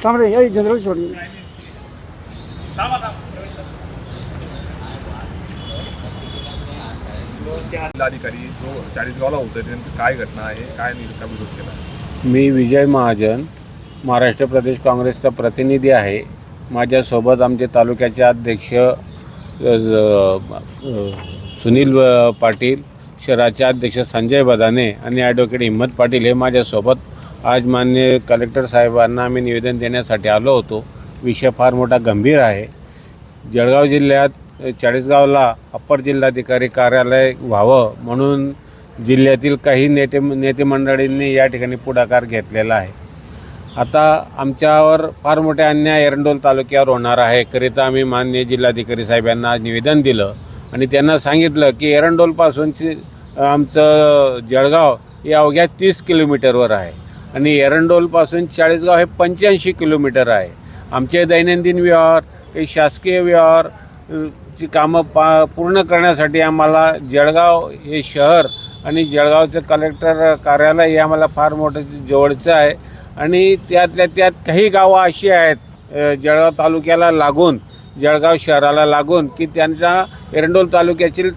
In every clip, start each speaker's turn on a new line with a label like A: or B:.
A: तांबडे या जनरल सोडून
B: जिल्हाधिकारी जो चाळीसगावला होते त्यांची काय घटना आहे, काय नेमका विरोध केला?
C: मी विजय महाजन, महाराष्ट्र प्रदेश काँग्रेसचा प्रतिनिधी आहे. माझ्यासोबत आमचे तालुक्याचे अध्यक्ष सुनील पाटील, शहराचे अध्यक्ष संजय बदाने आणि ॲडव्होकेट हिम्मत पाटील हे माझ्यासोबत आज माननीय कलेक्टर साहेबांना आम्ही निवेदन देण्यासाठी आलो होतो. विषय फार मोठा गंभीर आहे. जळगाव जिल्ह्यात चाळीसगावला अप्पर जिल्हाधिकारी कार्यालय व्हावं म्हणून जिल्ह्यातील काही नेते मंडळींनी या ठिकाणी पुढाकार घेतलेला आहे. आता आमच्यावर फार मोठे अन्याय एरंडोल तालुक्यावर होणार आहे करिता आम्ही माननीय जिल्हाधिकारी साहेबांना आज निवेदन दिलं आणि त्यांना सांगितलं की एरंडोलपासूनची आमचं जळगाव हे अवघ्या 30 किलोमीटरवर आहे आणि एरंडोलपासून चाळीसगाव हे 85 किलोमीटर आहे. आमचे दैनंदिन व्यवहार, काही शासकीय व्यवहार ची कामं पूर्ण करण्यासाठी आम्हाला जळगाव हे शहर आणि जळगावचं कलेक्टर कार्यालय हे आम्हाला फार मोठं जवळचं आहे आणि त्यातल्या त्यात काही गावं अशी आहेत जळगाव तालुक्याला लागून, जळगाव शहराला लागून की त्यांच्या एरंडोल तालुक्यातील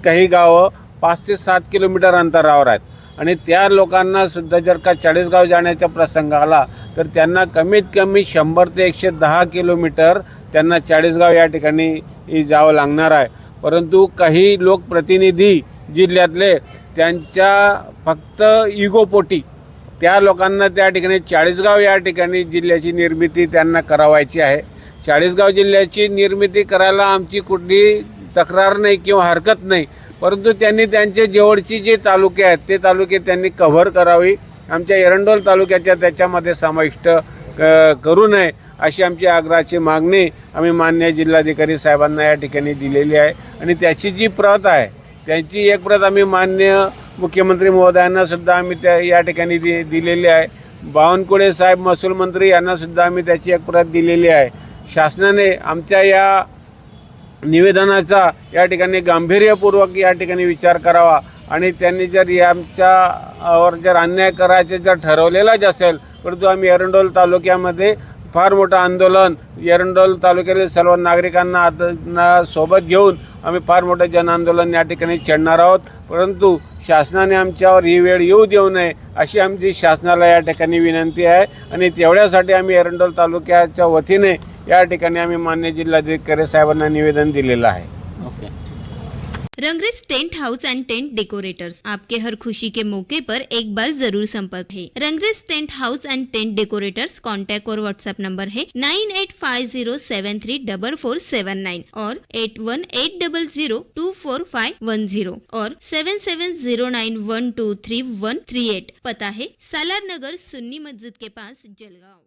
C: काही गावं 5 ते 7 किलोमीटर अंतरावर आहेत आणि त्या लोकांनासुद्धा जर का चाळीसगाव जाण्याचा प्रसंग आला तर त्यांना कमीत कमी 100 ते 110 किलोमीटर त्यांना चाळीसगाव या ठिकाणी जावं लागणार आहे. परंतु काही लोकप्रतिनिधी जिल्ह्यातले त्यांच्या फक्त इगोपोटी त्या लोकांना त्या ठिकाणी चाळीसगाव या ठिकाणी जिल्ह्याची निर्मिती त्यांना करावायची आहे. चाळीसगाव जिल्ह्याची निर्मिती करायला आमची कुठली तक्रार नाही किंवा हरकत नाही, परंतु त्यांनी त्यांचे जवळची जे तालुके आहेत ते तालुके त्यांनी कव्हर करावी. आमच्या एरंडोल तालुक्याच्या त्याच्यामध्ये समाविष्ट करू नये अशी आमची आग्रहाची मागणी आम्ही माननीय जिल्हाधिकारी साहेबांना या ठिकाणी दिलेली आहे आणि त्याची जी प्रत आहे त्यांची एक प्रत आम्ही माननीय मुख्यमंत्री महोदयांनासुद्धा आम्ही त्या या ठिकाणी दिलेली आहे. बावनकुळे साहेब महसूल मंत्री यांनासुद्धा आम्ही त्याची एक प्रत दिलेली आहे. शासनाने आमच्या या निवेदनाचा या ठिकाणी गांभीर्यपूर्वक या ठिकाणी विचार करावा आणि त्यांनी जर आमच्यावर जर अन्याय करायचे जर ठरवलेलाच असेल, परंतु आम्ही एरंडोल तालुक्यामध्ये फार मोठं आंदोलन, एरंडोल तालुक्यातील सर्व नागरिकांना सोबत घेऊन आम्ही फार मोठं जनआंदोलन या ठिकाणी छेडणार आहोत. परंतु शासनाने आमच्यावर ही वेळ येऊ देऊ नये अशी आमची शासनाला या ठिकाणी विनंती आहे आणि तेवढ्यासाठी आम्ही एरंडोल तालुक्याच्या वतीने या ठिकाणी आम्ही माननीय जिल्हाधिकारी साहेबांना निवेदन दिलेलं आहे.
D: Rangrez tent house and tent decorators, आपके हर खुशी के मौके पर एक बार जरूर संपर्क है. Rangrez tent house and tent decorators contact और व्हाट्सएप नंबर है 9850734479 और 8180024510 और 7709123138. पता है सालार नगर सुन्नी मस्जिद के पास, जलगांव.